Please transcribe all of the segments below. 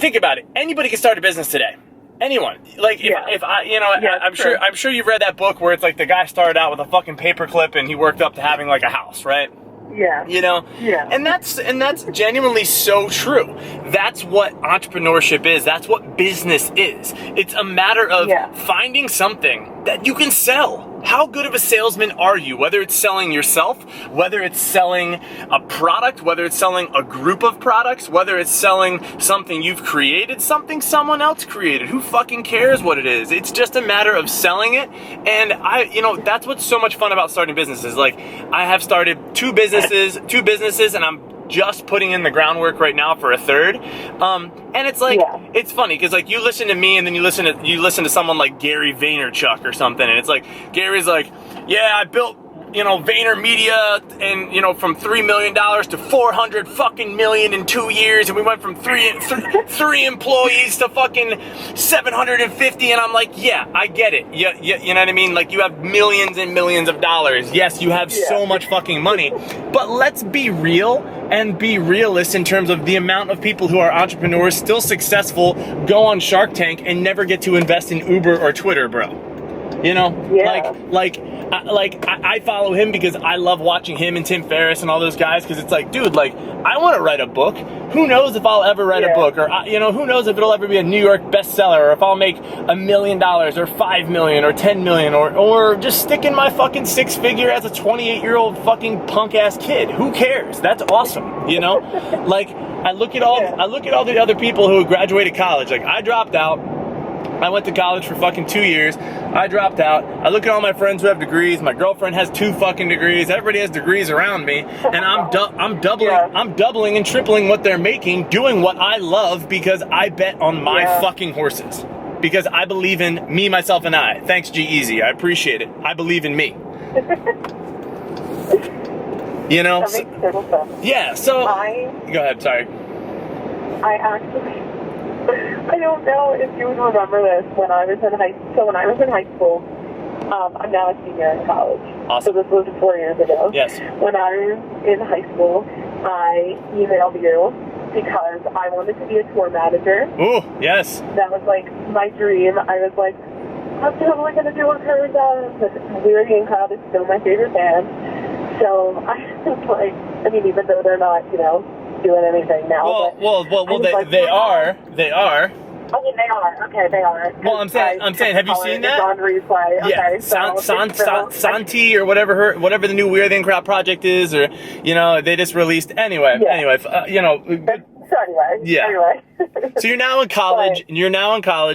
think about it. Anybody can start a business today. Anyone. Like, if I, you know, I'm sure you've read that book where it's like the guy started out with a fucking paperclip and he worked up to having like a house, right? Yeah. You know? Yeah. And that's genuinely so true. That's what entrepreneurship is. That's what business is. It's a matter of finding something that you can sell. How good of a salesman are you? Whether it's selling yourself, whether it's selling a product, whether it's selling a group of products, whether it's selling something you've created, something someone else created. Who fucking cares what it is? It's just a matter of selling it. And that's what's so much fun about starting businesses. Like, I have started two businesses, and I'm just putting in the groundwork right now for a third. And it's like, it's funny because like you listen to me and then you listen to someone like Gary Vaynerchuk or something, and it's like Gary's like, yeah, I built, you know, VaynerMedia, and you know, from $3 million to 400 fucking million in 2 years, and we went from three employees to fucking 750, and I'm like, yeah, I get it. You know what I mean? Like, you have millions and millions of dollars. Yes, you have so much fucking money, but let's be real and be realist in terms of the amount of people who are entrepreneurs, still successful, go on Shark Tank and never get to invest in Uber or Twitter, bro. You know, I follow him because I love watching him and Tim Ferriss and all those guys, because it's like, dude, like, I want to write a book. Who knows if I'll ever write a book, or who knows if it'll ever be a New York bestseller, or if I'll make $1 million or $5 million or $10 million, or just stick in my fucking six figure as a 28-year-old fucking punk ass kid. Who cares? That's awesome, you know? Like, I look at all the other people who graduated college. Like, I dropped out. I went to college for fucking 2 years. I dropped out. I look at all my friends who have degrees. My girlfriend has 2 fucking degrees. Everybody has degrees around me, and I'm doubling and tripling what they're making, doing what I love because I bet on my fucking horses. Because I believe in me, myself, and I. Thanks, G-Eazy. I appreciate it. I believe in me. You know? That makes total sense. Yeah. So go ahead. Sorry. I don't know if you would remember this when I was in high school. I'm now a senior in college. Awesome. So this was 4 years ago. Yes. When I was in high school, I emailed you because I wanted to be a tour manager. Ooh, yes. That was like my dream. I was like, I'm totally going to do what Curran does. We Are the Crowd is still my favorite band. So I was like, I mean, even though they're not, you know, doing anything now. Well, they are. I mean, they are. Okay, they are. Well, I'm saying, have you seen that? On replay. Yeah, okay, Santi or whatever the new We Are the Crowd project is, or you know, they just released anyway. You know. So anyway. So you're now in college.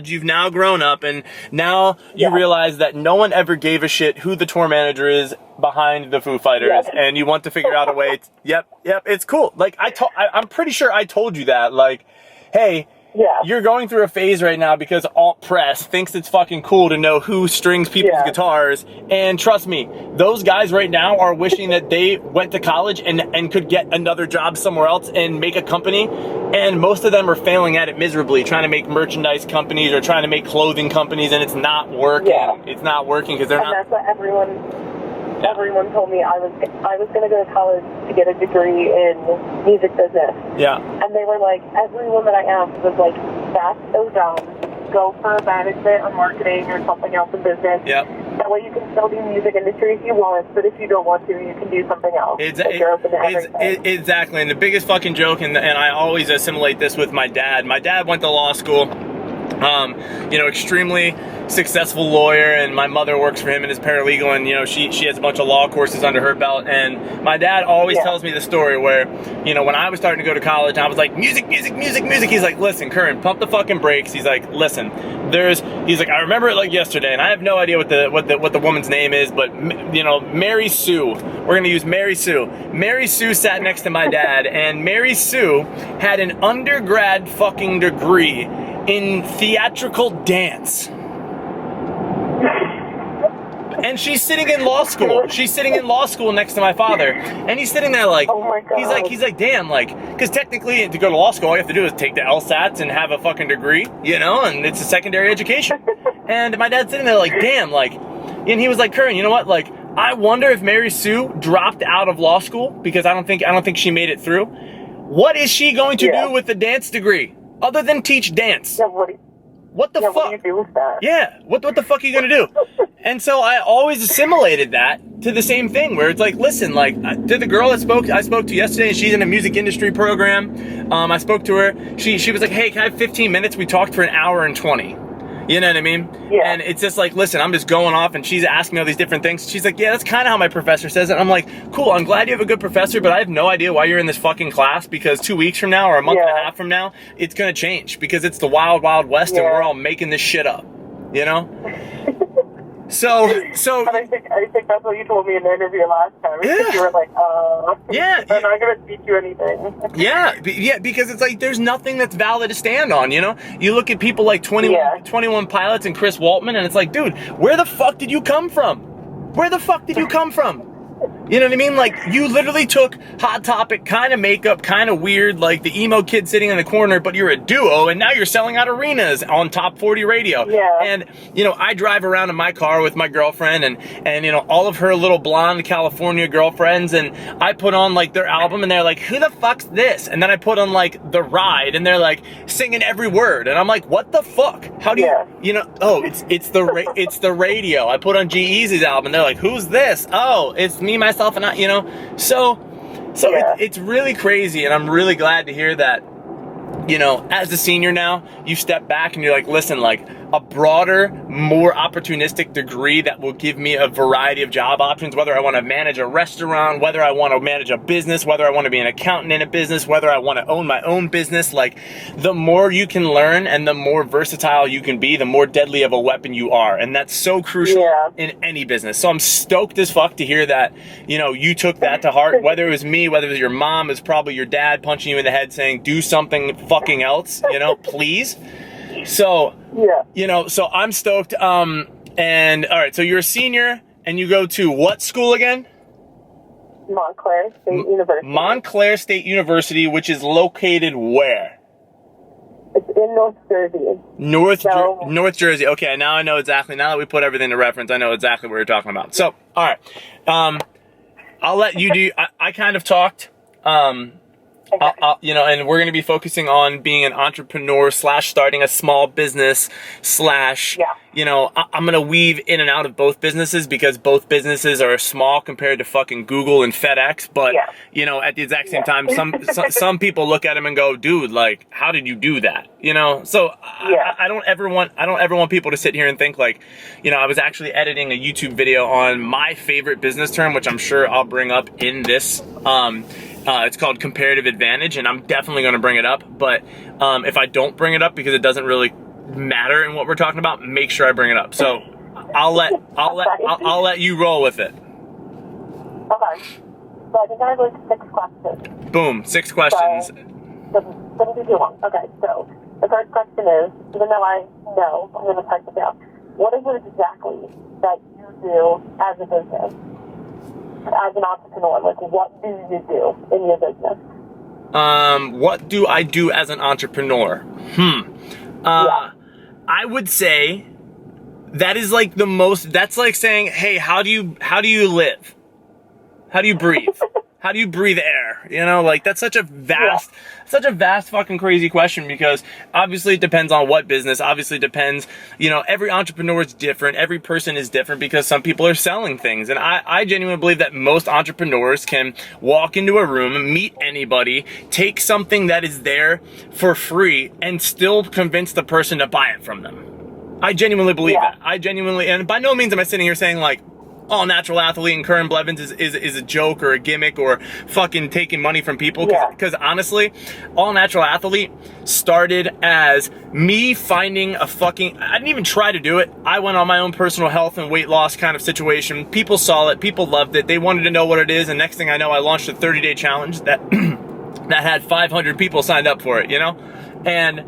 You've now grown up, and now you realize that no one ever gave a shit who the tour manager is behind the Foo Fighters, and you want to figure out a way. Yep, it's cool. Like I'm pretty sure I told you that. Like, hey. Yeah. You're going through a phase right now because alt press thinks it's fucking cool to know who strings people's guitars. And trust me, those guys right now are wishing that they went to college and could get another job somewhere else and make a company. And most of them are failing at it miserably, trying to make merchandise companies or trying to make clothing companies, and it's not working. Yeah. It's not working because they're not. And that's what everyone told me. I was going to go to college to get a degree in music business. Yeah. And they were like, everyone that I asked was like, that's so dumb. Go for management or marketing or something else in business. Yep. That way you can still do music industry if you want, but if you don't want to, you can do something else. Exactly. And the biggest fucking joke, and I always assimilate this with my dad. My dad went to law school. Extremely successful lawyer, and my mother works for him and is paralegal, and she has a bunch of law courses under her belt. And my dad always tells me the story where, when I was starting to go to college, I was like, music. He's like, listen, Curran, pump the fucking brakes. He's like, listen, he's like, I remember it like yesterday, and I have no idea what the woman's name is, but Mary Sue. We're gonna use Mary Sue. Mary Sue sat next to my dad, and Mary Sue had an undergrad fucking degree in theatrical dance. And she's sitting in law school. She's sitting in law school next to my father. And he's sitting there like, oh my God. He's like, damn, like, because technically to go to law school, all you have to do is take the LSATs and have a fucking degree, and it's a secondary education. And my dad's sitting there like, damn, like, and he was like, Curran, you know what? Like, I wonder if Mary Sue dropped out of law school because I don't think she made it through. What is she going to do with the dance degree? other than teach dance. Yeah, What the fuck? What do you do with that? Yeah, what the fuck are you gonna do? And so I always assimilated that to the same thing, where it's like, listen, like, to the girl I spoke to yesterday, and she's in a music industry program. I spoke to her. She was like, hey, can I have 15 minutes? We talked for an hour and 20. You know what I mean? Yeah. And it's just like, listen, I'm just going off, and she's asking me all these different things. She's like, yeah, that's kind of how my professor says it. I'm like, cool, I'm glad you have a good professor, but I have no idea why you're in this fucking class, because 2 weeks from now or a month and a half from now, it's going to change, because it's the wild, wild west, and we're all making this shit up, you know? So. But I think that's what you told me in the interview last time. Yeah. You were like, I'm not going to teach you anything. Yeah, because it's like, there's nothing that's valid to stand on, you know? You look at people like 21 Pilots and Chris Waltman, and it's like, dude, where the fuck did you come from? Where the fuck did you come from? You know what I mean? Like, you literally took Hot Topic, kind of makeup, kind of weird, like the emo kid sitting in the corner, but you're a duo, and now you're selling out arenas on Top 40 radio. Yeah. And, you know, I drive around in my car with my girlfriend and you know, all of her little blonde California girlfriends, and I put on, like, their album, and they're like, who the fuck's this? And then I put on, like, The Ride, and they're, like, singing every word, and I'm like, what the fuck? How do you, you know, oh, it's the radio. I put on G-Eazy's album, and they're like, who's this? Oh, it's me, myself, and I, you know, so it's really crazy, and I'm really glad to hear that, you know, as a senior now, you step back and you're like, listen, like, a broader, more opportunistic degree that will give me a variety of job options, whether I want to manage a restaurant, whether I want to manage a business, whether I want to be an accountant in a business, whether I want to own my own business. Like, the more you can learn and the more versatile you can be, the more deadly of a weapon you are. And that's so crucial in any business. So I'm stoked as fuck to hear that, you know, you took that to heart, whether it was me, whether it was your mom, it was probably your dad punching you in the head saying, do something fucking else, you know, please. So, you know, so I'm stoked. And all right, so you're a senior and you go to what school again? Montclair State University. Montclair State University, which is located where? It's in North Jersey. North Jersey. Okay, now I know exactly. Now that we put everything to reference, I know exactly what you're talking about. So, all right. I'll let you do. I kind of talked. You know, and we're going to be focusing on being an entrepreneur / starting a small business / you know, I'm going to weave in and out of both businesses, because both businesses are small compared to fucking Google and FedEx. But, you know, at the exact same time, some people look at them and go, dude, like, how did you do that? You know, so I don't ever want people to sit here and think like, you know, I was actually editing a YouTube video on my favorite business term, which I'm sure I'll bring up in this, it's called comparative advantage, and I'm definitely going to bring it up. But if I don't bring it up because it doesn't really matter in what we're talking about, make sure I bring it up. So I'll let you roll with it. Okay. So I think I have like 6 questions. Boom, 6 questions. So let me do one. Okay. So the first question is, even though I know, I'm going to type it down. What is it exactly that you do as a business? As an entrepreneur, like, what do you do in your business? What do I do as an entrepreneur? I would say that is like the most, that's like saying, hey, how do you live? How do you breathe? How do you breathe air? You know, like, that's such a vast fucking crazy question, because obviously it depends on what business. Obviously it depends, you know, every entrepreneur is different. Every person is different, because some people are selling things. And I genuinely believe that most entrepreneurs can walk into a room, meet anybody, take something that is there for free, and still convince the person to buy it from them. I genuinely believe that. And by no means am I sitting here saying like, All Natural Athlete and Curran Blevins is a joke or a gimmick or fucking taking money from people. Because honestly, All Natural Athlete started as me finding a fucking, I didn't even try to do it. I went on my own personal health and weight loss kind of situation. People saw it. People loved it. They wanted to know what it is. And next thing I know, I launched a 30-day challenge that that had 500 people signed up for it, you know? And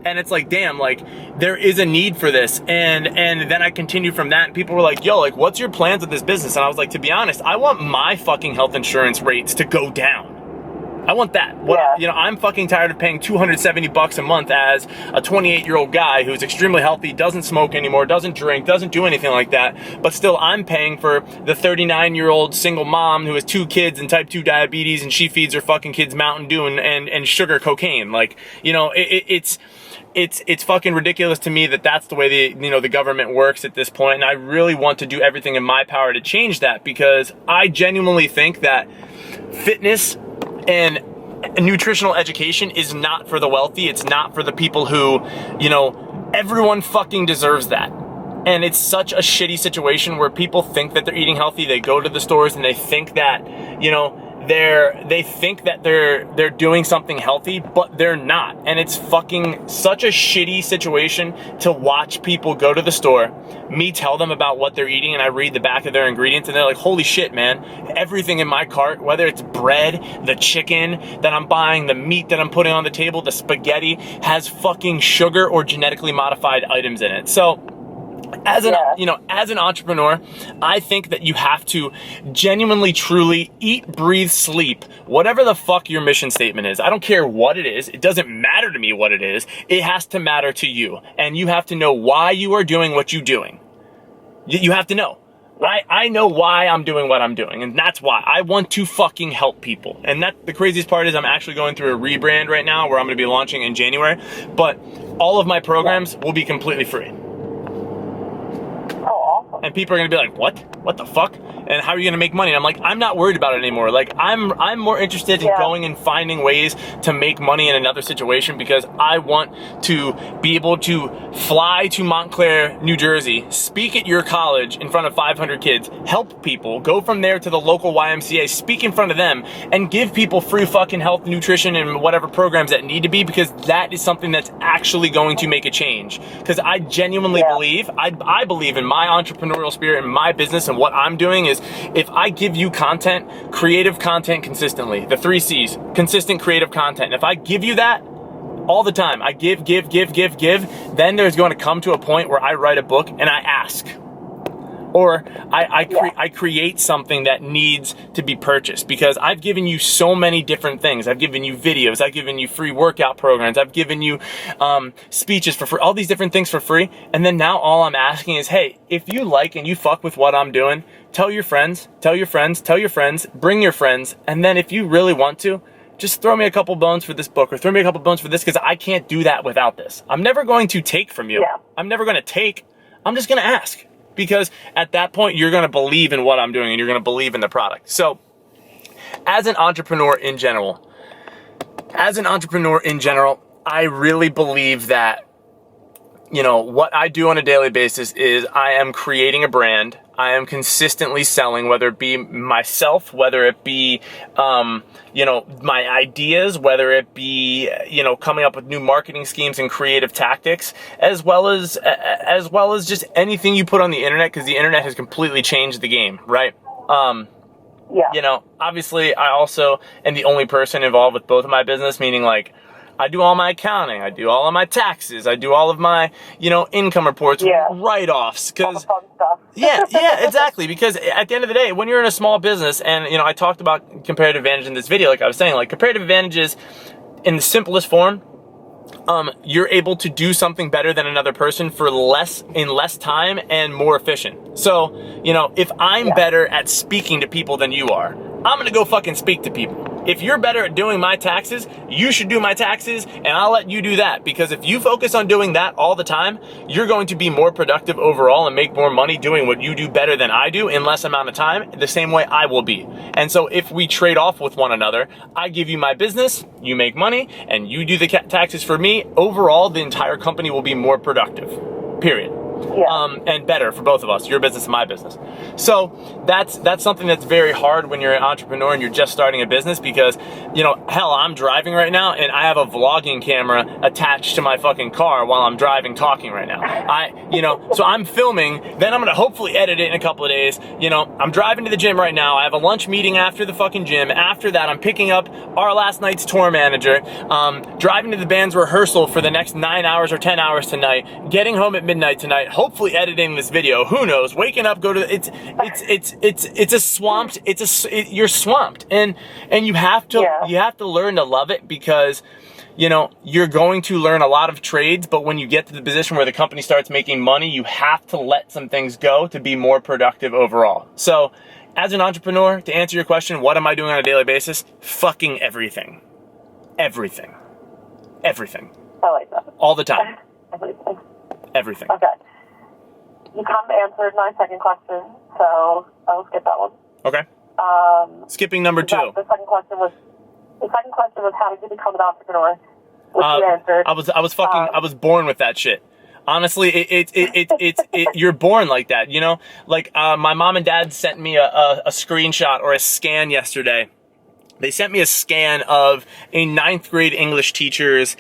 it's like, damn, like, there is a need for this. And then I continued from that, and people were like, yo, like, what's your plans with this business? And I was like, to be honest, I want my fucking health insurance rates to go down. I want that. I'm fucking tired of paying $270 a month as a 28-year-old guy who's extremely healthy, doesn't smoke anymore, doesn't drink, doesn't do anything like that. But still, I'm paying for the 39-year-old single mom who has 2 kids and type 2 diabetes, and she feeds her fucking kids Mountain Dew and sugar cocaine. Like, it's fucking ridiculous to me that that's the way the government works at this point. And I really want to do everything in my power to change that, because I genuinely think that fitness and nutritional education is not for the wealthy. It's not for the people who, everyone fucking deserves that. And it's such a shitty situation where people think that they're eating healthy. They go to the stores and they think that, they think that they're doing something healthy, but they're not. And it's fucking such a shitty situation to watch people go to the store, me tell them about what they're eating, and I read the back of their ingredients, and they're like, holy shit, man, everything in my cart, whether it's bread, the chicken that I'm buying, the meat that I'm putting on the table, the spaghetti, has fucking sugar or genetically modified items in it. So as an entrepreneur, I think that you have to genuinely, truly eat, breathe, sleep, whatever the fuck your mission statement is. I don't care what it is. It doesn't matter to me what it is. It has to matter to you. And you have to know why you are doing what you're doing. You have to know. I know why I'm doing what I'm doing, and that's why I want to fucking help people. And that the craziest part is I'm actually going through a rebrand right now where I'm going to be launching in January, but all of my programs will be completely free. And people are gonna be like, what the fuck? And how are you gonna make money? And I'm like, I'm not worried about it anymore. Like, I'm more interested in going and finding ways to make money in another situation, because I want to be able to fly to Montclair, New Jersey, speak at your college in front of 500 kids, help people, go from there to the local YMCA, speak in front of them, and give people free fucking health, nutrition, and whatever programs that need to be, because that is something that's actually going to make a change. Because I genuinely believe, I believe in my entrepreneurial spirit and my business, and what I'm doing is, if I give you content, creative content consistently, the 3 C's, consistent creative content, if I give you that all the time, I give, then there's going to come to a point where I write a book and I ask. Or I create something that needs to be purchased, because I've given you so many different things. I've given you videos, I've given you free workout programs, I've given you speeches for free, all these different things for free. And then now all I'm asking is, hey, if you like and you fuck with what I'm doing, tell your friends, bring your friends. And then if you really want to, just throw me a couple bones for this book, or throw me a couple bones for this, because I can't do that without this. I'm never going to take from you. I'm never going to take. I'm just going to ask. Because at that point, you're going to believe in what I'm doing, and you're going to believe in the product. So as an entrepreneur in general, I really believe that, what I do on a daily basis is I am creating a brand. I am consistently selling, whether it be myself, whether it be, my ideas, whether it be, coming up with new marketing schemes and creative tactics, as well as just anything you put on the internet, because the internet has completely changed the game, right? Obviously I also am the only person involved with both of my business, meaning like, I do all my accounting, I do all of my taxes, I do all of my, income reports, write-offs, because, exactly, because at the end of the day, when you're in a small business, and, I talked about comparative advantage in this video, like I was saying, like comparative advantages in the simplest form, you're able to do something better than another person in less time and more efficient. So, if I'm better at speaking to people than you are, I'm gonna go fucking speak to people. If you're better at doing my taxes, you should do my taxes, and I'll let you do that. Because if you focus on doing that all the time, you're going to be more productive overall and make more money doing what you do better than I do in less amount of time, the same way I will be. And so if we trade off with one another, I give you my business, you make money, and you do the taxes for me, overall, the entire company will be more productive, period. And better for both of us, your business and my business. So that's something that's very hard when you're an entrepreneur and you're just starting a business, because, hell, I'm driving right now and I have a vlogging camera attached to my fucking car while I'm driving, talking right now. So I'm filming, then I'm going to hopefully edit it in a couple of days. I'm driving to the gym right now. I have a lunch meeting after the fucking gym. After that, I'm picking up our last night's tour manager, driving to the band's rehearsal for the next 9 hours or 10 hours tonight, getting home at midnight tonight, night, hopefully editing this video, who knows, waking up, go to, it's a swamped, you're swamped. And you have to learn to love it, because, you know, you're going to learn a lot of trades, but when you get to the position where the company starts making money, you have to let some things go to be more productive overall. So as an entrepreneur, to answer your question, what am I doing on a daily basis? Fucking everything. Everything. Everything. I like that. All the time. Everything. Everything. Okay. You kind of answered my second question, so I'll skip that one. Okay. Skipping number 2. The second question was how did you become an entrepreneur? Which you answered. I was born with that shit. Honestly, you're born like that, you know? Like, my mom and dad sent me a screenshot or a scan yesterday. They sent me a scan of a 9th grade English teacher's,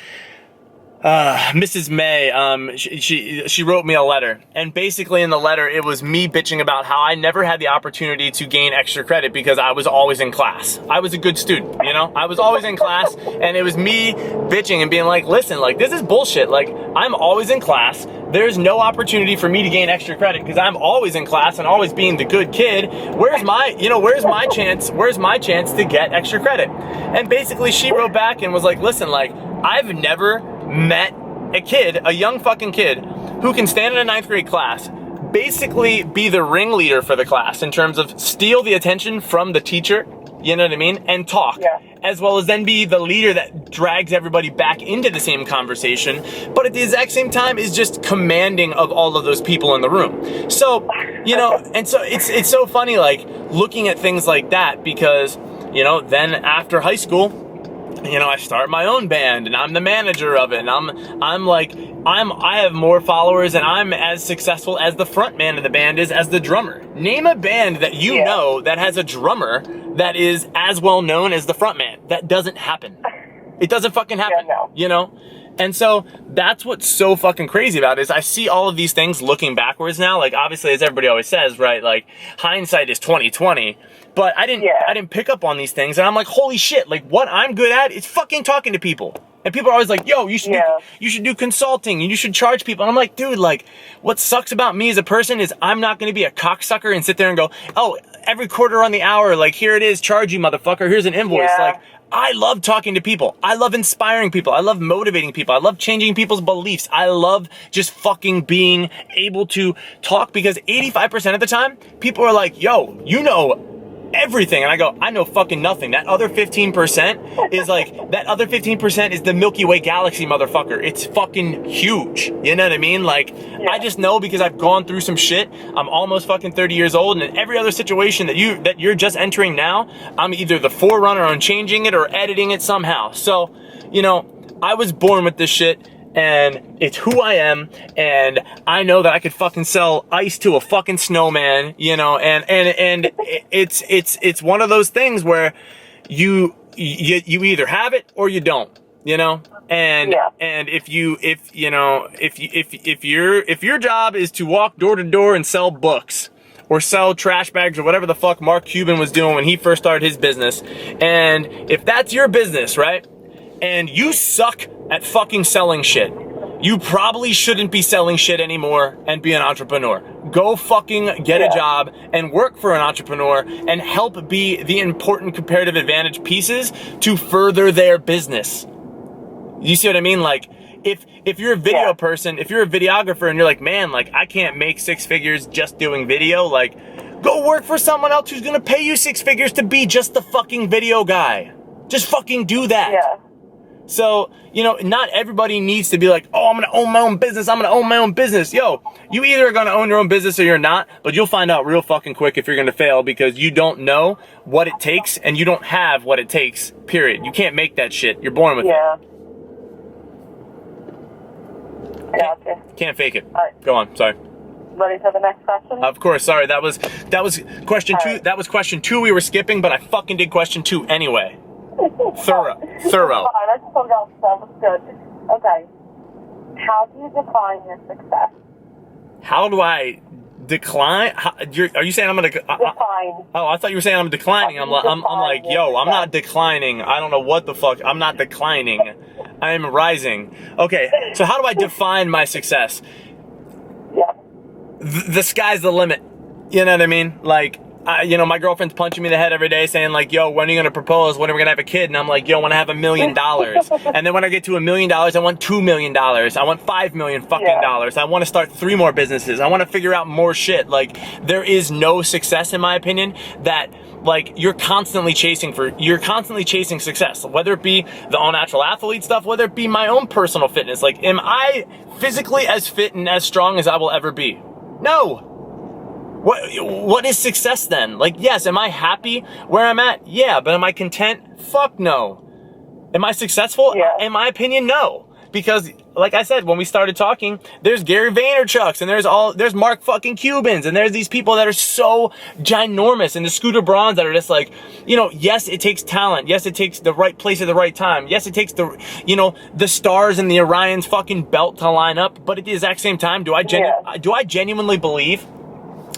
Mrs. May. She wrote me a letter, and basically in the letter, it was me bitching about how I never had the opportunity to gain extra credit because I was always in class. I was a good student, you know? I was always in class, and it was me bitching and being like, listen, like, this is bullshit. Like, I'm always in class. There's no opportunity for me to gain extra credit because I'm always in class and always being the good kid. Where's my chance to get extra credit? And basically she wrote back and was like, listen, like, I've never met a young fucking kid who can stand in a 9th grade class, basically be the ringleader for the class in terms of steal the attention from the teacher, you know what I mean, and talk, as well as then be the leader that drags everybody back into the same conversation, but at the exact same time is just commanding of all of those people in the room. So, you know, and so it's so funny, like, looking at things like that, because, you know, then after high school, you know, I start my own band and I'm the manager of it, and I have more followers and I'm as successful as the front man of the band is as the drummer. Name a band that you know that has a drummer that is as well known as the front man. That doesn't happen. It doesn't fucking happen, you know? And so that's what's so fucking crazy about it, is I see all of these things looking backwards now. Like, obviously, as everybody always says, right? Like, hindsight is 20/20. But I didn't pick up on these things, and I'm like, holy shit! Like, what I'm good at is fucking talking to people. And people are always like, yo, you should do consulting, and you should charge people. And I'm like, dude, like, what sucks about me as a person is I'm not going to be a cocksucker and sit there and go, oh, every quarter on the hour, like, here it is, charge you, motherfucker. Here's an invoice. Like, I love talking to people. I love inspiring people. I love motivating people. I love changing people's beliefs. I love just fucking being able to talk, because 85% of the time, people are like, yo, you know everything. And I go, I know fucking nothing. That other 15% is like, is the Milky Way galaxy, motherfucker. It's fucking huge. You know what I mean? Like, I just know because I've gone through some shit. I'm almost fucking 30 years old, and in every other situation that you're just entering now, I'm either the forerunner on changing it or editing it somehow. So, you know, I was born with this shit, and it's who I am, and I know that I could fucking sell ice to a fucking snowman, you know, and it's one of those things where you either have it or you don't, you know, and if your job is to walk door to door and sell books or sell trash bags or whatever the fuck Mark Cuban was doing when he first started his business, and if that's your business, right, and you suck at fucking selling shit, you probably shouldn't be selling shit anymore and be an entrepreneur. Go fucking get a job and work for an entrepreneur and help be the important comparative advantage pieces to further their business. You see what I mean? Like, if you're a video person, if you're a videographer and you're like, man, like, I can't make 6 figures just doing video, like, go work for someone else who's gonna pay you 6 figures to be just the fucking video guy. Just fucking do that. So, you know, not everybody needs to be like, oh, I'm going to own my own business. I'm going to own my own business. Yo, you either are going to own your own business or you're not, but you'll find out real fucking quick if you're going to fail, because you don't know what it takes and you don't have what it takes, period. You can't make that shit. You're born with it. Can't fake it. All right. Go on. Sorry. Ready for the next question? Of course. Sorry. That was question 2. Right. That was question 2 we were skipping, but I fucking did question 2 anyway. Thorough. Fine, I just told y'all that was good. Okay. How do you define your success? How do I decline? Are you saying I'm gonna define? Oh, I thought you were saying I'm declining. I'm like, yo, I'm not declining. I don't know what the fuck. I'm not declining. I am rising. Okay. So how do I define my success? the sky's the limit. You know what I mean? Like, you know, my girlfriend's punching me in the head every day saying like, yo, when are you going to propose? When are we going to have a kid? And I'm like, yo, when I have $1 million. And then when I get to $1 million, I want $2 million. I want $5 million fucking dollars. I want to start 3 more businesses. I want to figure out more shit. Like, there is no success, in my opinion, that like you're constantly chasing success, whether it be the all natural athlete stuff, whether it be my own personal fitness. Like, am I physically as fit and as strong as I will ever be? No. What is success then? Like, yes, am I happy where I'm at? Yeah, but am I content? Fuck no. Am I successful? Yeah. In my opinion, no. Because, like I said, when we started talking, there's Gary Vaynerchuk's and there's Mark fucking Cubans and there's these people that are so ginormous and the Scooter Brauns that are just like, you know, yes, it takes talent. Yes, it takes the right place at the right time. Yes, it takes the, you know, the stars and the Orion's fucking belt to line up. But at the exact same time, do I genuinely believe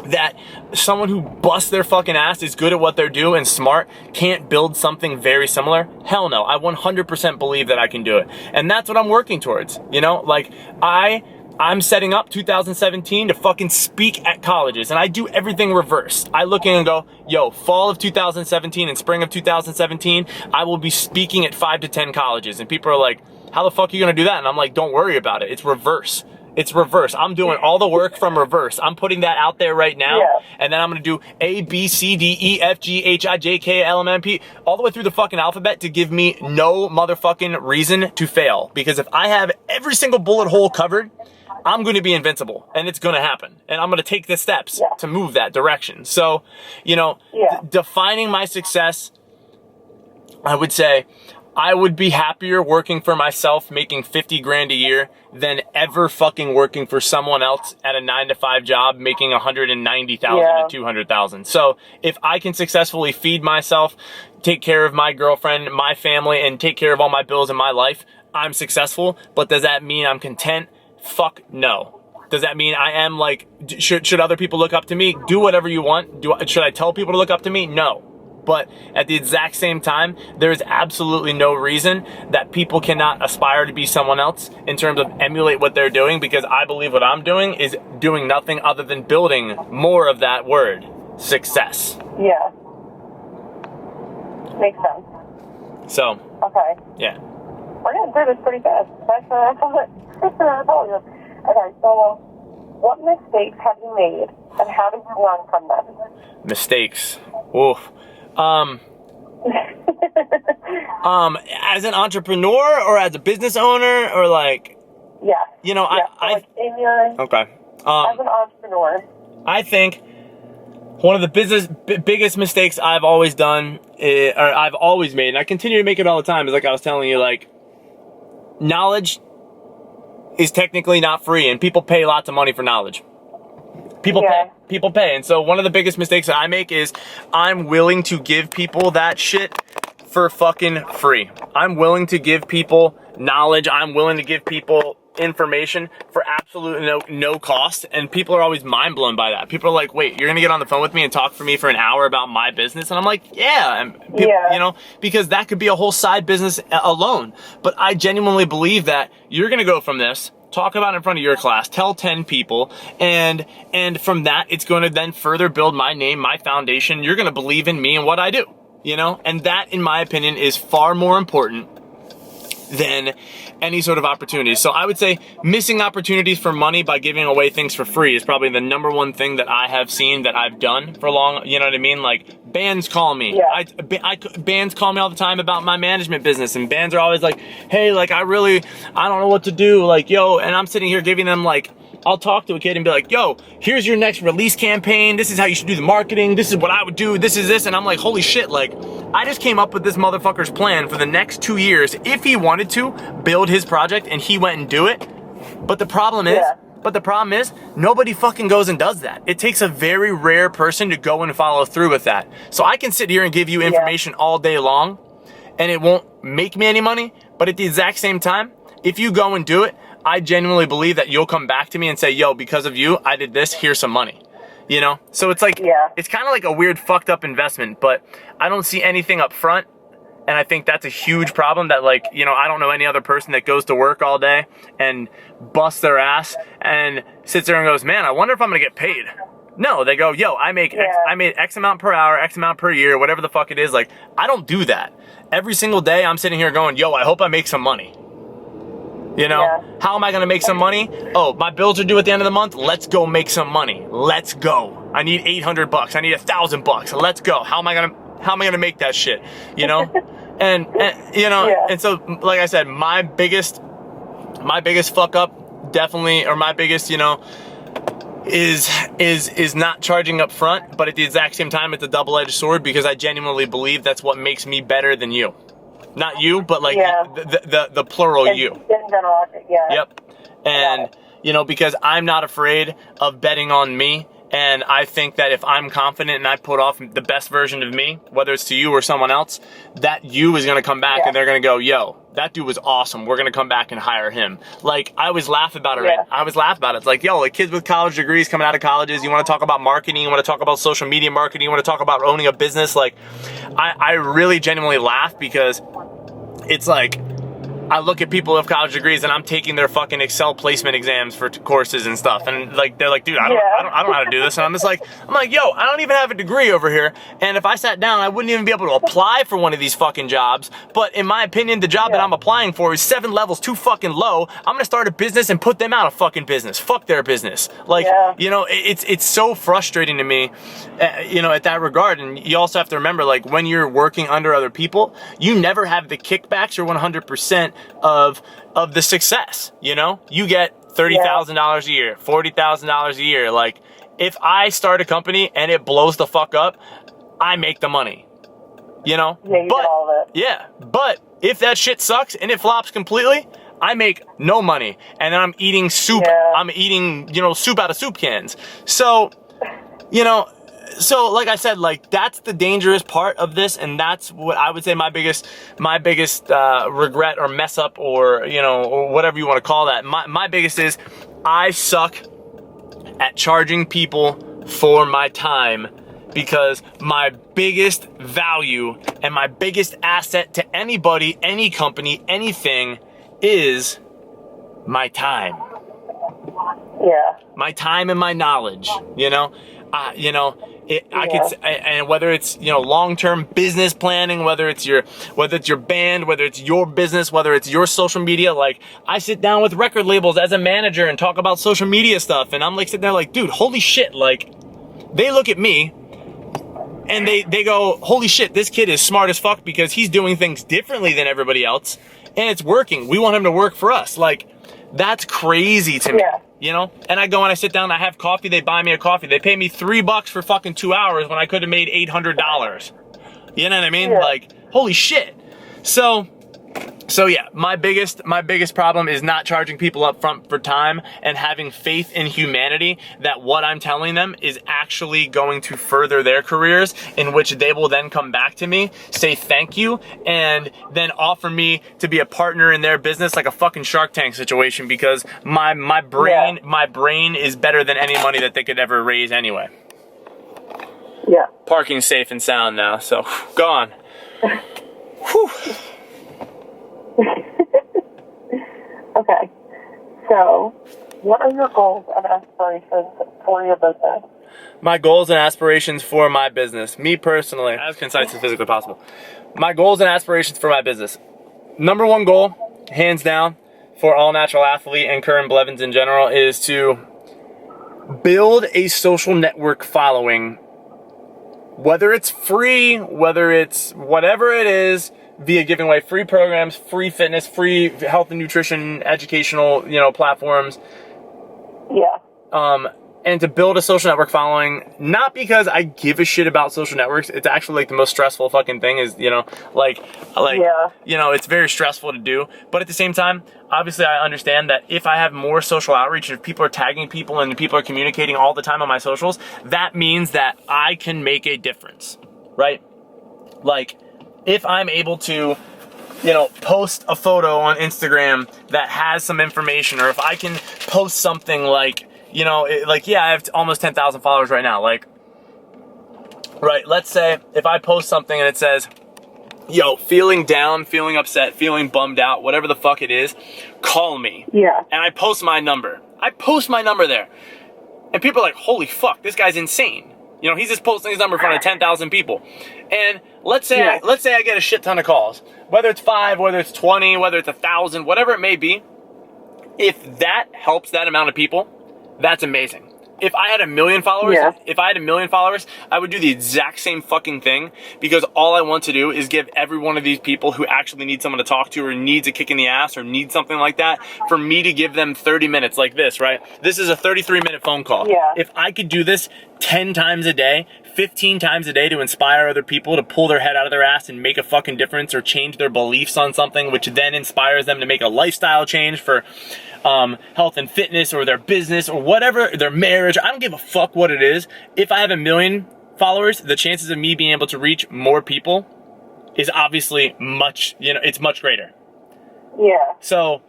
that someone who busts their fucking ass, is good at what they're doing and smart, can't build something very similar? Hell no. I 100% believe that I can do it. And that's what I'm working towards. You know, like I'm setting up 2017 to fucking speak at colleges, and I do everything reverse. I look in and go, yo, fall of 2017 and spring of 2017, I will be speaking at 5 to 10 colleges. And people are like, how the fuck are you going to do that? And I'm like, don't worry about it. It's reverse. It's reverse. I'm doing all the work from reverse. I'm putting that out there right now. Yeah. And then I'm going to do A, B, C, D, E, F, G, H, I, J, K, L, M, N, P, all the way through the fucking alphabet to give me no motherfucking reason to fail. Because if I have every single bullet hole covered, I'm going to be invincible, and it's going to happen. And I'm going to take the steps to move that direction. So, you know, defining my success, I would say I would be happier working for myself, making 50 grand a year, than ever fucking working for someone else at a 9-to-5 job, making 190,000 to 200,000. So if I can successfully feed myself, take care of my girlfriend, my family, and take care of all my bills in my life, I'm successful. But does that mean I'm content? Fuck no. Does that mean I am like, should other people look up to me? Do whatever you want. Should I tell people to look up to me? No. But at the exact same time, there is absolutely no reason that people cannot aspire to be someone else in terms of emulate what they're doing, because I believe what I'm doing is doing nothing other than building more of that word, success. Yeah. Makes sense. So. Okay. Yeah. We're getting through this pretty fast. That's what I thought. Okay, so what mistakes have you made and how did you learn from them? Mistakes. Oof. As an entrepreneur or as a business owner or like, you know, like in your, okay. As an entrepreneur, I think one of the biggest mistakes I've always done, or I've always made, and I continue to make it all the time, is like I was telling you, like, knowledge is technically not free, and people pay lots of money for knowledge. People pay. And so one of the biggest mistakes that I make is I'm willing to give people that shit for fucking free. I'm willing to give people knowledge. I'm willing to give people information for absolutely no cost. And people are always mind blown by that. People are like, wait, you're going to get on the phone with me and talk for me for an hour about my business? And I'm like, yeah. And people, you know, because that could be a whole side business alone. But I genuinely believe that you're going to go from this, talk about it in front of your class, tell 10 people, and from that, it's going to then further build my name, my foundation. You're going to believe in me and what I do, you know? And that, in my opinion, is far more important than any sort of opportunity. So I would say missing opportunities for money by giving away things for free is probably the number one thing that I have seen that I've done for long. You know what I mean? Like, bands call me. Bands call me all the time about my management business, and bands are always like, hey, like, I don't know what to do. Like, yo, and I'm sitting here giving them, like, I'll talk to a kid and be like, yo, here's your next release campaign. This is how you should do the marketing. This is what I would do. This is this. And I'm like, holy shit. Like, I just came up with this motherfucker's plan for the next 2 years if he wanted to build his project and he went and do it. But the problem is, nobody fucking goes and does that. It takes a very rare person to go and follow through with that. So I can sit here and give you information all day long and it won't make me any money. But at the exact same time, if you go and do it, I genuinely believe that you'll come back to me and say, yo, because of you, I did this, here's some money. You know? So it's like, it's kind of like a weird fucked up investment, but I don't see anything up front And I think that's a huge problem that, like, you know, I don't know any other person that goes to work all day and busts their ass and sits there and goes, man, I wonder if I'm going to get paid. No, they go, yo, I made X amount per hour, X amount per year, whatever the fuck it is. Like, I don't do that. Every single day I'm sitting here going, yo, I hope I make some money. You know, how am I going to make some money? Oh, my bills are due at the end of the month. Let's go make some money. Let's go. I need $800. I need $1,000. Let's go. How am I going to make that shit? You know? and you know, and so, like I said, my biggest fuck up definitely, or my biggest, you know, is not charging up front, but at the exact same time, it's a double-edged sword because I genuinely believe that's what makes me better than you. Not you, but like the plural you. In general, Yep. And, you know, because I'm not afraid of betting on me. And I think that if I'm confident and I put off the best version of me, whether it's to you or someone else, that you is going to come back and they're going to go, yo, that dude was awesome. We're going to come back and hire him. Like, I always laugh about it, right? I always laugh about it. It's like, yo, like kids with college degrees coming out of colleges, you want to talk about marketing, you want to talk about social media marketing, you want to talk about owning a business. Like, I really genuinely laugh because it's like, I look at people with college degrees and I'm taking their fucking Excel placement exams for courses and stuff. And like, they're like, dude, I don't know how to do this. And I'm like, yo, I don't even have a degree over here. And if I sat down, I wouldn't even be able to apply for one of these fucking jobs. But in my opinion, the job that I'm applying for is 7 levels too fucking low. I'm going to start a business and put them out of fucking business. Fuck their business. Like, you know, it's so frustrating to me, you know, at that regard. And you also have to remember, like, when you're working under other people, you never have the kickbacks or 100% of the success. You know, you get $30,000 a year, $40,000 a year. Like, if I start a company and it blows the fuck up, I make the money, you know? Yeah, you get all of it. Yeah, but if that shit sucks and it flops completely, I make no money. And then I'm eating soup. I'm eating, you know, soup out of soup cans. So, you know, so like I said, like, that's the dangerous part of this, and that's what I would say my biggest regret or mess up, or, you know, or whatever you want to call that. My biggest is I suck at charging people for my time, because my biggest value and my biggest asset to anybody, any company, anything is my time. Yeah. My time and my knowledge, you know? You know, I could, and whether it's, you know, long-term business planning, whether it's your band, whether it's your business, whether it's your social media, like, I sit down with record labels as a manager and talk about social media stuff, and I'm like sitting there like, dude, holy shit, like, they look at me and they go, holy shit, this kid is smart as fuck because he's doing things differently than everybody else, and it's working. We want him to work for us. Like, that's crazy to me. You know, and I go and I sit down, I have coffee, they buy me a coffee. They pay me $3 for fucking 2 hours when I could have made $800. You know what I mean? Like, holy shit. So yeah, my biggest problem is not charging people up front for time and having faith in humanity that what I'm telling them is actually going to further their careers, in which they will then come back to me, say thank you, and then offer me to be a partner in their business, like a fucking Shark Tank situation, because my brain is better than any money that they could ever raise anyway. Yeah. Parking's safe and sound now, so go on. Whew. Okay, so what are your goals and aspirations for your business? My goals and aspirations for my business, me personally, as concise as physically possible. My goals and aspirations for my business. Number one goal, hands down, for All Natural Athlete and Curran Blevins in general, is to build a social network following, whether it's free, whether it's whatever it is, via giving away free programs, free fitness, free health and nutrition, educational, you know, platforms. Yeah. And to build a social network following, not because I give a shit about social networks. It's actually like the most stressful fucking thing is, you know, like, you know, it's very stressful to do. But at the same time, obviously I understand that if I have more social outreach, if people are tagging people and people are communicating all the time on my socials, that means that I can make a difference, right? Like, if I'm able to, you know, post a photo on Instagram that has some information, or if I can post something like, you know, like, yeah, I have almost 10,000 followers right now. Like, right, let's say if I post something and it says, yo, feeling down, feeling upset, feeling bummed out, whatever the fuck it is, call me. Yeah. And I post my number. I post my number there. And people are like, holy fuck, this guy's insane. You know, he's just posting his number in front of 10,000 people. And let's say I get a shit ton of calls. Whether it's 5, whether it's 20, whether it's 1,000, whatever it may be. If that helps that amount of people, that's amazing. If I had 1 million followers, I would do the exact same fucking thing, because all I want to do is give every one of these people who actually need someone to talk to or needs a kick in the ass or needs something like that, for me to give them 30 minutes like this, right? This is a 33-minute phone call. Yeah. If I could do this 10 times a day, 15 times a day to inspire other people to pull their head out of their ass and make a fucking difference or change their beliefs on something, which then inspires them to make a lifestyle change for health and fitness or their business or whatever, their marriage, I don't give a fuck what it is. If I have 1 million followers, the chances of me being able to reach more people is obviously much, it's much greater. Yeah. So,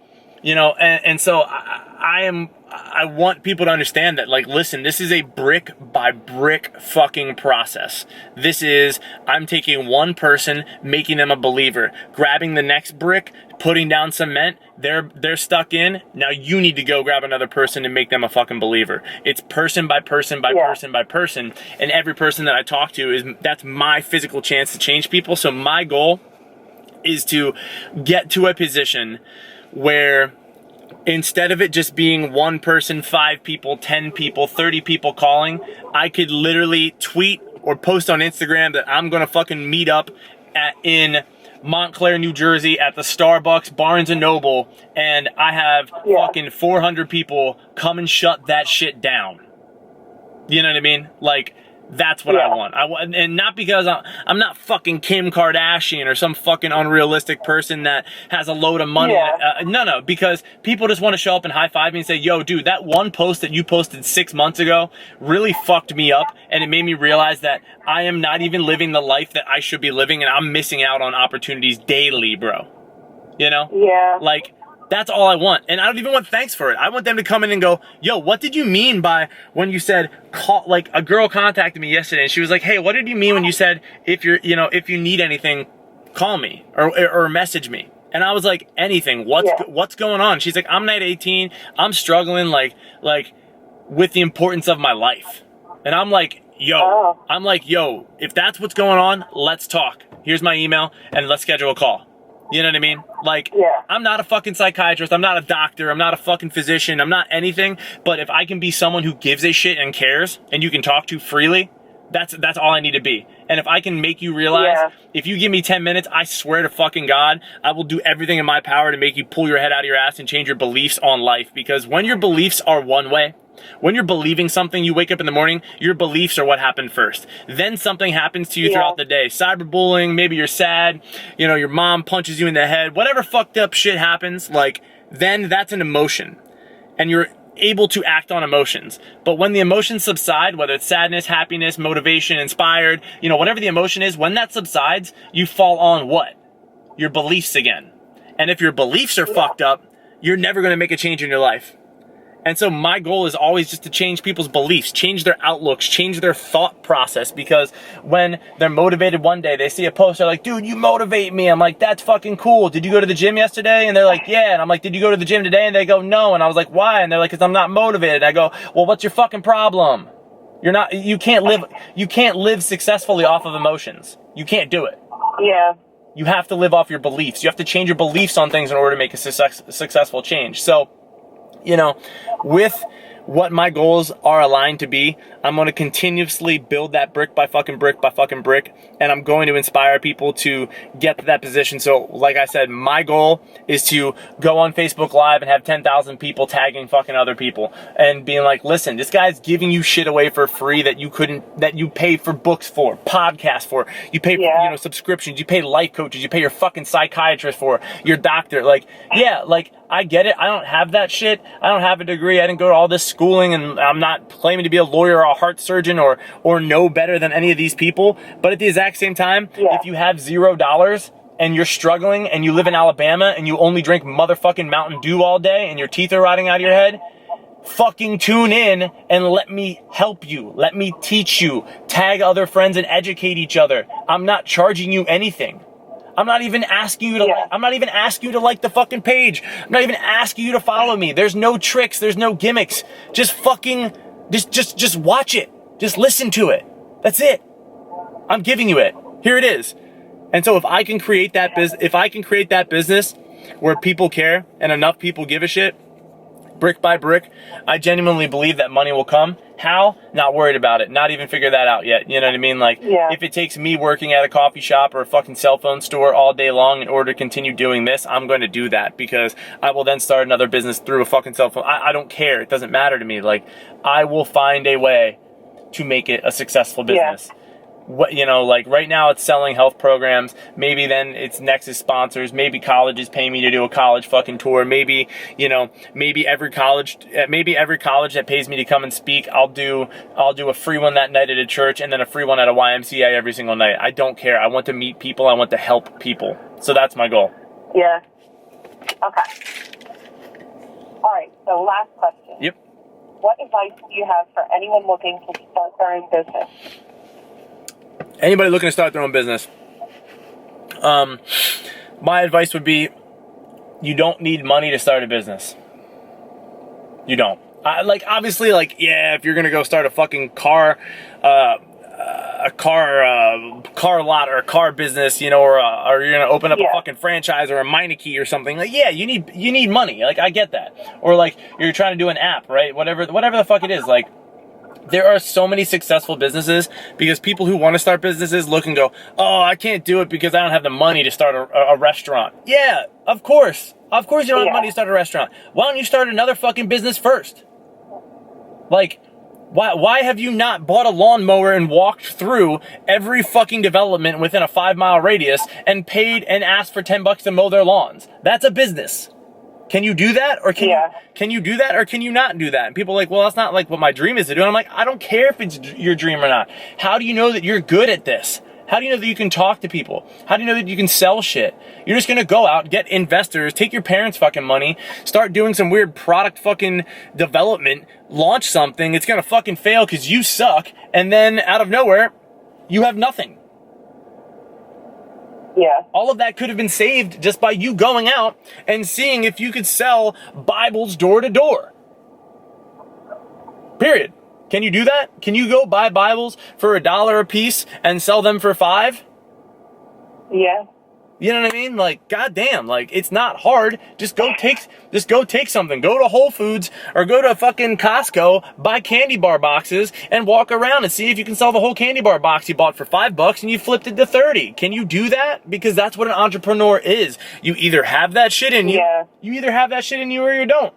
and so I want people to understand that, like, listen, this is a brick by brick fucking process. I'm taking one person, making them a believer, grabbing the next brick, putting down cement, they're stuck in. Now you need to go grab another person and make them a fucking believer. It's person by person by person by person. And every person that I talk to that's my physical chance to change people. So my goal is to get to a position where, instead of it just being one person, 5 people, 10 people, 30 people calling, I could literally tweet or post on Instagram that I'm gonna fucking meet up in Montclair, New Jersey at the Starbucks, Barnes & Noble, and I have fucking 400 people come and shut that shit down. You know what I mean? Like, that's what I want. And not because I'm not fucking Kim Kardashian or some fucking unrealistic person that has a load of money. No, because people just want to show up and high-five me and say, yo, dude, that one post that you posted 6 months ago really fucked me up, and it made me realize that I am not even living the life that I should be living, and I'm missing out on opportunities daily, bro. You know? Yeah. Like, that's all I want. And I don't even want thanks for it. I want them to come in and go, yo, what did you mean by when you said call? Like, a girl contacted me yesterday and she was like, hey, what did you mean when you said if you need anything, call me or message me? And I was like, anything. What's going on? She's like, I'm not 18. I'm struggling like with the importance of my life. And I'm like, yo, if that's what's going on, let's talk. Here's my email and let's schedule a call. You know what I mean? Like, I'm not a fucking psychiatrist. I'm not a doctor. I'm not a fucking physician. I'm not anything. But if I can be someone who gives a shit and cares and you can talk to freely, that's all I need to be. And if I can make you realize, if you give me 10 minutes, I swear to fucking God, I will do everything in my power to make you pull your head out of your ass and change your beliefs on life. Because when your beliefs are one way, when you're believing something, you wake up in the morning, your beliefs are what happened first. Then something happens to you throughout the day. Cyberbullying, maybe you're sad, your mom punches you in the head, whatever fucked up shit happens, like, then that's an emotion. And you're able to act on emotions. But when the emotions subside, whether it's sadness, happiness, motivation, inspired, whatever the emotion is, when that subsides, you fall on what? Your beliefs again. And if your beliefs are fucked up, you're never going to make a change in your life. And so my goal is always just to change people's beliefs, change their outlooks, change their thought process, because when they're motivated one day, they see a post, they're like, dude, you motivate me. I'm like, that's fucking cool. Did you go to the gym yesterday? And they're like, yeah. And I'm like, did you go to the gym today? And they go, no. And I was like, why? And they're like, because I'm not motivated. I go, well, what's your fucking problem? You can't live successfully off of emotions. You can't do it. Yeah. You have to live off your beliefs. You have to change your beliefs on things in order to make a successful change. So, with what my goals are aligned to be, I'm going to continuously build that brick by fucking brick by fucking brick, and I'm going to inspire people to get to that position. So, like I said, my goal is to go on Facebook Live and have 10,000 people tagging fucking other people and being like, listen, this guy's giving you shit away for free that you pay for books for, podcasts for, you pay for, subscriptions, you pay life coaches, you pay your fucking psychiatrist for, your doctor. I get it. I don't have that shit. I don't have a degree. I didn't go to all this schooling, and I'm not claiming to be a lawyer or a heart surgeon or know better than any of these people. But at the exact same time, if you have $0 and you're struggling and you live in Alabama and you only drink motherfucking Mountain Dew all day and your teeth are rotting out of your head, fucking tune in and let me help you. Let me teach you. Tag other friends and educate each other. I'm not charging you anything. I'm not even asking you to like, I'm not even asking you to like the fucking page. I'm not even asking you to follow me. There's no tricks. There's no gimmicks. Just fucking, just watch it. Just listen to it. That's it. I'm giving you it. Here it is. And so if I can create that business where people care and enough people give a shit, brick by brick, I genuinely believe that money will come. How? Not worried about it. Not even figured that out yet. You know what I mean? Like, if it takes me working at a coffee shop or a fucking cell phone store all day long in order to continue doing this, I'm going to do that, because I will then start another business through a fucking cell phone. I don't care. It doesn't matter to me. Like, I will find a way to make it a successful business. What, you know, like right now it's selling health programs. Maybe then it's next is sponsors. Maybe colleges pay me to do a college fucking tour. Maybe, you know, maybe every college that pays me to come and speak, I'll do a free one that night at a church and then a free one at a YMCA every single night. I don't care. I want to meet people. I want to help people. So that's my goal. Yeah. Okay. All right. So last question. Yep. What advice do you have for anyone looking to start their own business? Anybody looking to start their own business, my advice would be, you don't need money to start a business. You don't. Obviously, if you're gonna go start a fucking car lot or a car business, you know, or you're gonna open up a fucking franchise or a Meineke or something. Like, yeah, you need money. Like, I get that. Or like you're trying to do an app, right? Whatever the fuck it is. Like, there are so many successful businesses because people who want to start businesses look and go, oh, I can't do it because I don't have the money to start a restaurant. Yeah, of course. Of course you don't have money to start a restaurant. Why don't you start another fucking business first? Like, why have you not bought a lawnmower and walked through every fucking development within a 5-mile radius and paid and asked for $10 to mow their lawns? That's a business. Can you do that? Or can you do that, or can you not do that? And people are like, well, that's not like what my dream is to do. And I'm like, I don't care if it's your dream or not. How do you know that you're good at this? How do you know that you can talk to people? How do you know that you can sell shit? You're just gonna go out, get investors, take your parents' fucking money, start doing some weird product fucking development, launch something, it's gonna fucking fail because you suck, and then out of nowhere, you have nothing. Yeah. All of that could have been saved just by you going out and seeing if you could sell Bibles door to door. Period. Can you do that? Can you go buy Bibles for $1 a piece and sell them for $5? Yeah. You know what I mean? Like, goddamn, like, it's not hard. Just go take something. Go to Whole Foods or go to fucking Costco, buy candy bar boxes and walk around and see if you can sell the whole candy bar box you bought for $5 and you flipped it to 30. Can you do that? Because that's what an entrepreneur is. You either have that shit in you, you either have that shit in you or you don't.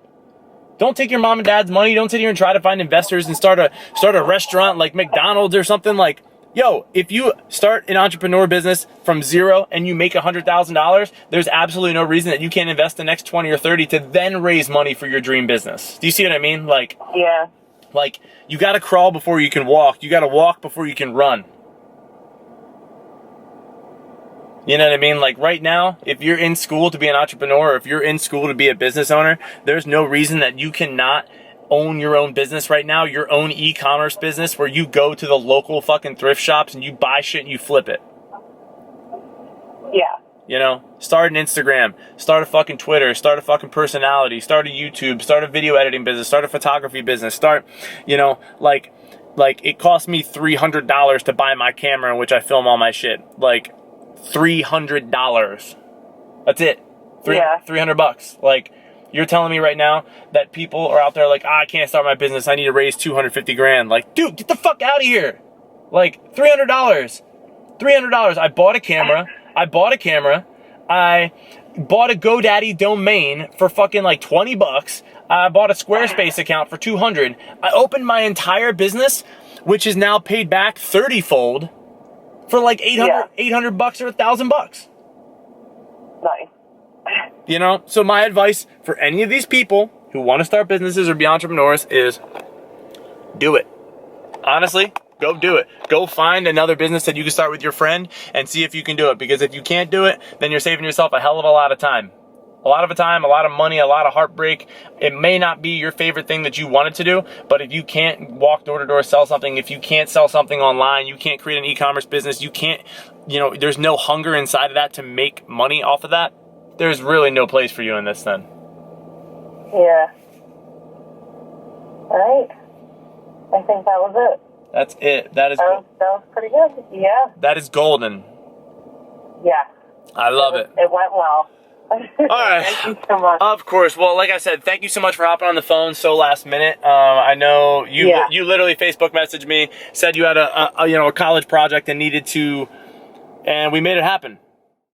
Don't take your mom and dad's money. Don't sit here and try to find investors and start a restaurant like McDonald's or something. Like, yo, if you start an entrepreneur business from zero and you make $100,000, there's absolutely no reason that you can't invest the next 20 or 30 to then raise money for your dream business. Do you see what I mean? Like, like, you got to crawl before you can walk. You got to walk before you can run. You know what I mean? Like, right now, if you're in school to be an entrepreneur, or if you're in school to be a business owner, there's no reason that you cannot own your own business right now, your own e-commerce business, where you go to the local fucking thrift shops and you buy shit and you flip it. Yeah. You know, start an Instagram, start a fucking Twitter, start a fucking personality, start a YouTube, start a video editing business, start a photography business, start, you know, like it cost me $300 to buy my camera in which I film all my shit. Like, $300. That's it. $300. Like, you're telling me right now that people are out there like, I can't start my business. I need to raise $250,000. Like, dude, get the fuck out of here. Like, $300. $300. I bought a camera. I bought a GoDaddy domain for fucking like $20. I bought a Squarespace account for $200. I opened my entire business, which is now paid back 30-fold for like $800 or $1,000. Nice. You know, so my advice for any of these people who want to start businesses or be entrepreneurs is do it. Honestly, go do it. Go find another business that you can start with your friend and see if you can do it. Because if you can't do it, then you're saving yourself a hell of a lot of time. A lot of the time, a lot of money, a lot of heartbreak. It may not be your favorite thing that you wanted to do, but if you can't walk door to door, sell something, if you can't sell something online, you can't create an e-commerce business, you can't, there's no hunger inside of that to make money off of that, there's really no place for you in this then. Yeah. All right. I think that was it. That's it. That was pretty good. Yeah. That is golden. Yeah. I love it. It went well. All right. Thank you so much. Of course. Well, like I said, thank you so much for hopping on the phone so last minute. I know you literally Facebook messaged me, said you had a college project and needed to, and we made it happen.